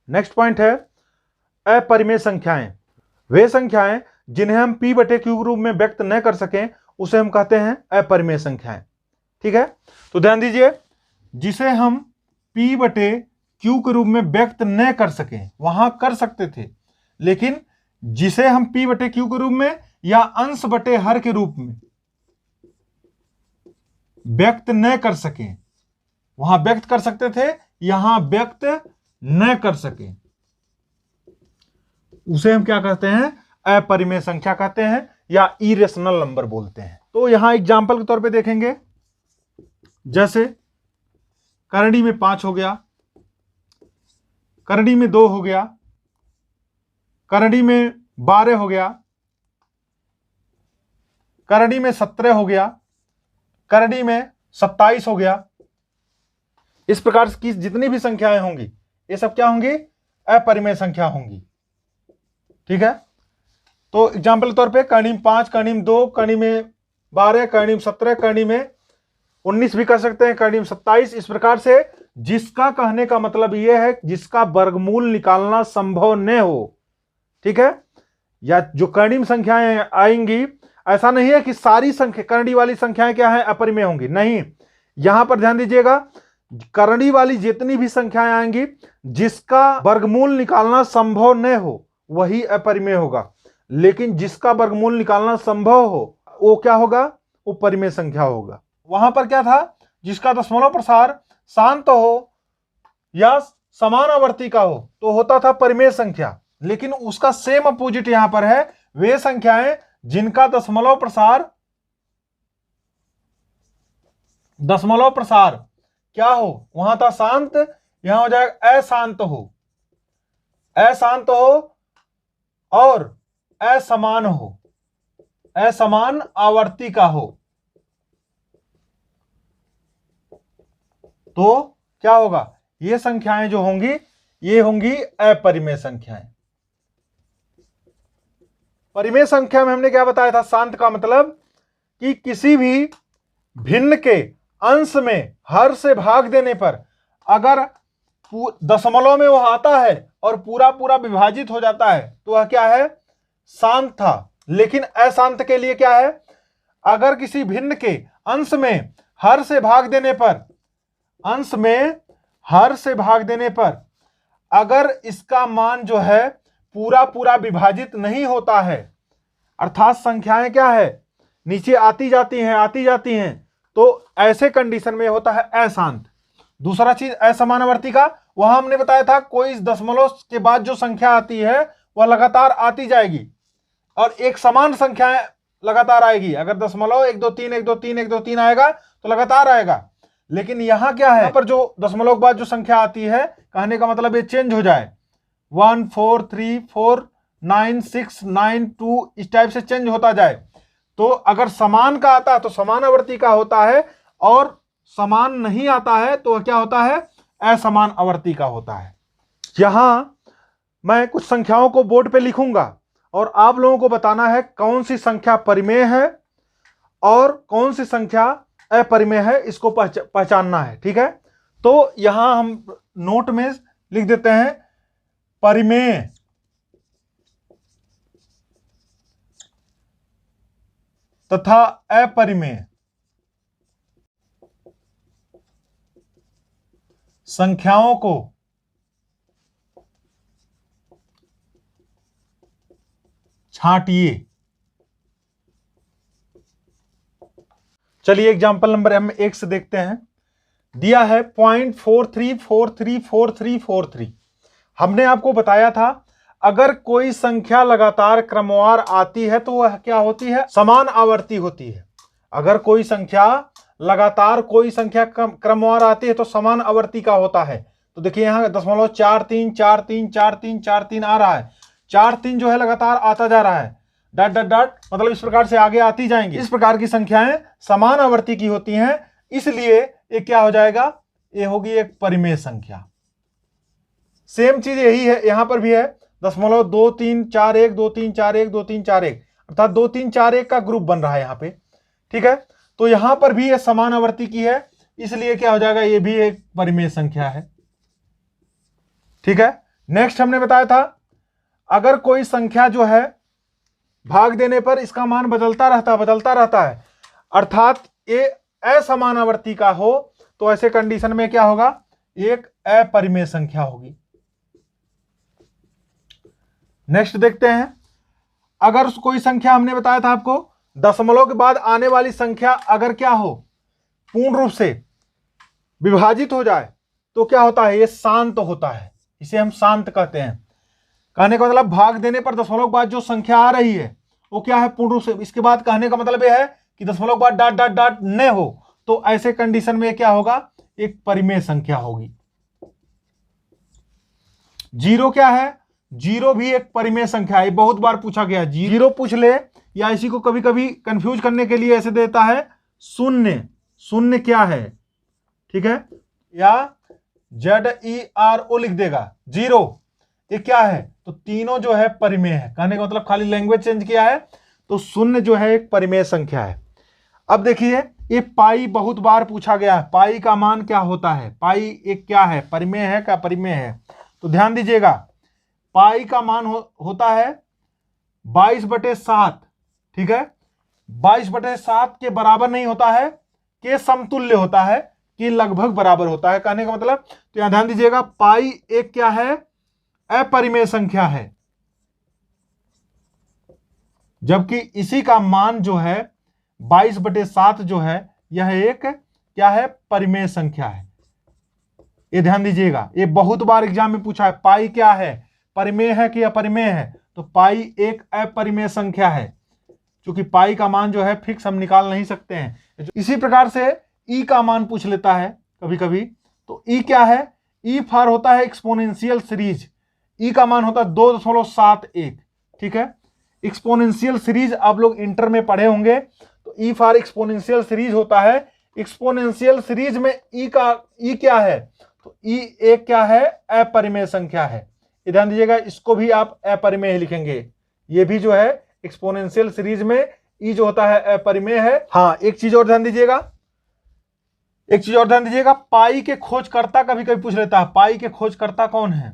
Next point है अपरिमेय संख्याएं। वे संख्याएं जिन्हें हम p बटे q रूप में व्यक्त न कर सकें उसे हम कहते हैं अपरिमेय संख्याएं। ठीक है, तो ध्यान दीजिए, जिसे हम p बटे q के रूप में व्यक्त न कर सकें, वहां कर सकते थे, लेकिन जिसे हम p बटे q के रूप में या अंश बटे हर के रूप में व्यक्त न कर सकें, वहां व्यक्त कर सकते थे, यहां व्यक्त न कर सके, उसे हम क्या कहते हैं? अपरिमेय संख्या कहते हैं या इरेशनल नंबर बोलते हैं। तो यहां एग्जाम्पल के तौर पे देखेंगे, जैसे करणी में 5 हो गया, करणी में 2 हो गया, करणी में 12 हो गया, करणी में 17 हो गया, करणी में 27 हो गया। इस प्रकार की जितनी भी संख्याएं होंगी ये सब क्या होंगी? अपरिमेय संख्या होंगी। ठीक है, तो एग्जाम्पल के तौर पे करणी में 5, करणी में 2, करणी में 12, करणी में 17, करणी में 19 भी कर सकते हैं, करणी में 27। इस प्रकार से जिसका कहने का मतलब यह है जिसका वर्गमूल निकालना संभव न हो। ठीक है, या जो कर्णी में संख्याएं आएंगी, ऐसा नहीं है कि सारी संख्या करणी वाली संख्याएं क्या है? अपरिमेय होंगी, नहीं। यहां पर ध्यान दीजिएगा, करणी वाली जितनी भी संख्याएं आएंगी जिसका वर्गमूल निकालना संभव न हो वही अपरिमेय होगा, लेकिन जिसका वर्गमूल निकालना संभव हो वो क्या होगा? वो परिमेय संख्या होगा। वहां पर क्या था? जिसका दशमलव प्रसार शांत हो या समान आवर्ती का हो तो होता था परिमेय संख्या, लेकिन उसका सेम अपोजिट यहां पर है, वे संख्याएं जिनका दशमलव प्रसार क्या हो? वहां था शांत, यहां हो जाएगा अशांत हो, अशांत हो और असमान हो, असमान आवर्ती का हो, तो क्या होगा? ये संख्याएं जो होंगी ये होंगी अपरिमेय संख्याएं। परिमेय संख्या में हमने क्या बताया था? शांत का मतलब कि किसी भी भिन्न के अंश में हर से भाग देने पर अगर दशमलव में वह आता है और पूरा पूरा विभाजित हो जाता है तो वह क्या है? शांत था। लेकिन अशांत के लिए क्या है? अगर किसी भिन्न के अंश में हर से भाग देने पर, अंश में हर से भाग देने पर अगर इसका मान जो है पूरा पूरा विभाजित नहीं होता है, अर्थात संख्याएं क्या है? नीचे आती जाती हैं, तो ऐसे कंडीशन में होता है अशांत। दूसरा चीज असमानावर्ती का, वहां हमने बताया था कोई दशमलव के बाद जो संख्या आती है वह लगातार आती जाएगी और एक समान संख्याएं लगातार आएगी। अगर दशमलव 1 2 3 1 2 3 1 2 3 आएगा तो लगातार आएगा, लेकिन यहां क्या है? यहाँ पर जो दशमलव के बाद जो संख्या आती है, कहने का मतलब ये चेंज हो जाए, 1 4 3 4 9 6 9 2 इस टाइप से चेंज होता जाए। तो अगर समान का आता है तो समान आवर्ती का होता है, और समान नहीं आता है तो क्या होता है? असमान आवर्ती का होता है। यहां मैं कुछ संख्याओं को बोर्ड पे लिखूंगा और आप लोगों को बताना है कौन सी संख्या परिमेय है और कौन सी संख्या अपरिमेय है, इसको पहचानना है। ठीक है, तो यहां हम नोट में लिख देते हैं परिमेय तथा अपरिमेय संख्याओं को छांटिए। चलिए एग्जाम्पल नंबर हम 1 से देखते हैं। दिया है 0.43434343। हमने आपको बताया था अगर कोई संख्या लगातार क्रमवार आती है तो वह क्या होती है? समान आवर्ती होती है। अगर कोई संख्या लगातार कोई संख्या क्रमवार आती है तो समान आवर्ती का होता है। तो देखिए यहां दशमलव 4 3 4 3 4 3 4 3 आ रहा है, 4 3 जो है लगातार आता जा रहा है, डॉट डॉट डॉट, मतलब इस प्रकार से आगे आती जाएंगी। इस प्रकार की संख्याएं समान आवर्ती की होती हैं, इसलिए ये क्या हो जाएगा? ये होगी एक परिमेय संख्या। सेम चीज यही है, यहां पर भी है, दशमलव 2 3 4 1 2 3 4 1 2 3 4 1, अर्थात 2 3 4 1 का ग्रुप बन रहा है यहां पे। ठीक है, तो यहां पर भी ये समान आवर्ती की है, इसलिए क्या हो जाएगा? ये भी एक परिमेय संख्या है। ठीक है, नेक्स्ट हमने बताया था अगर कोई संख्या जो है भाग देने पर इसका मान बदलता रहता है, अर्थात ये असमानावर्ती का हो, तो ऐसे कंडीशन में क्या होगा, एक अपरिमेय संख्या होगी। नेक्स्ट देखते हैं, अगर कोई संख्या हमने बताया था आपको दशमलव के बाद आने वाली संख्या अगर क्या हो, पूर्ण रूप से विभाजित हो जाए तो क्या होता है, ये शांत होता है, इसे हम शांत कहते हैं। कहने का मतलब भाग देने पर दशमलव के बाद जो संख्या आ रही है वो क्या है, पूर्ण रूप से। इसके बाद कहने का मतलब यह है कि दशमलव के बाद डॉट डॉट डॉट न हो, तो ऐसे कंडीशन में क्या होगा, एक परिमेय संख्या होगी। जीरो क्या है, जीरो भी एक परिमेय संख्या है, बहुत बार पूछा गया। जीरो पूछ ले या इसी को कभी कभी कंफ्यूज करने के लिए ऐसे देता है शून्य। शून्य क्या है, ठीक है, या ZERO लिख देगा, जीरो, ये क्या है, तो तीनों जो है परिमेय है। कहने का मतलब खाली लैंग्वेज चेंज किया है, तो शून्य जो है एक परिमेय संख्या है। अब देखिए ये पाई बहुत बार पूछा गया है, पाई का मान क्या होता है, पाई एक क्या है, परिमेय है क्या परिमेय है, तो ध्यान दीजिएगा पाई का मान होता है 22/7, ठीक है। 22/7 के बराबर नहीं होता है, के समतुल्य होता है, कि लगभग बराबर होता है। कहने का मतलब, तो यहां ध्यान दीजिएगा पाई एक क्या है, अपरिमेय संख्या है, जबकि इसी का मान जो है 22/7 जो है यह एक क्या है, परिमेय संख्या है। ये ध्यान दीजिएगा, ये बहुत बार एग्जाम में पूछा है, पाई क्या है, परिमेय है कि अपरिमेय है, तो पाई एक अपरिमेय संख्या है, क्योंकि पाई का मान जो है फिक्स हम निकाल नहीं सकते हैं। इसी प्रकार से ई का मान पूछ लेता है कभी कभी, तो ई क्या है, ई फॉर होता है एक्सपोनेंशियल सीरीज, ई का मान होता है 2.71, ठीक है। एक्सपोनेंशियल सीरीज आप लोग इंटर में पढ़े होंगे, तो ई फॉर एक्सपोनेंशियल सीरीज होता है। एक्सपोनेंशियल सीरीज में ई क्या है, तो ई एक क्या है, अपरिमेय संख्या है। ध्यान दीजिएगा, इसको भी आप अपरिमेय लिखेंगे, ये भी जो है एक्सपोनेंशियल सीरीज में ई जो होता है अपरिमेय है। हाँ, एक चीज और ध्यान दीजिएगा, पाई के खोजकर्ता कभी कभी पूछ लेता है, पाई के खोजकर्ता कौन है,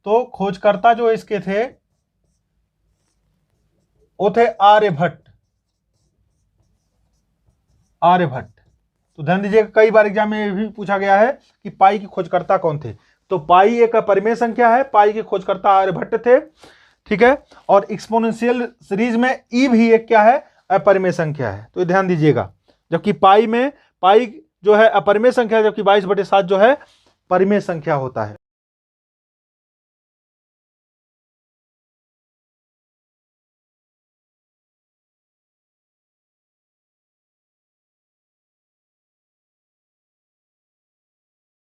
तो खोजकर्ता जो इसके थे वो थे आर्यभट्ट। तो ध्यान दीजिएगा कई बार एग्जाम में भी पूछा गया है कि पाई के खोजकर्ता कौन थे, तो पाई एक अपरिमेय संख्या है, पाई के खोजकर्ता आर्यभट्ट थे, ठीक है। और एक्सपोनेंशियल सीरीज में ई भी एक क्या है, अपरिमेय संख्या है, तो ध्यान दीजिएगा। जबकि पाई जो है अपरिमेय संख्या, जबकि 22/7 जो है परिमेय संख्या होता है।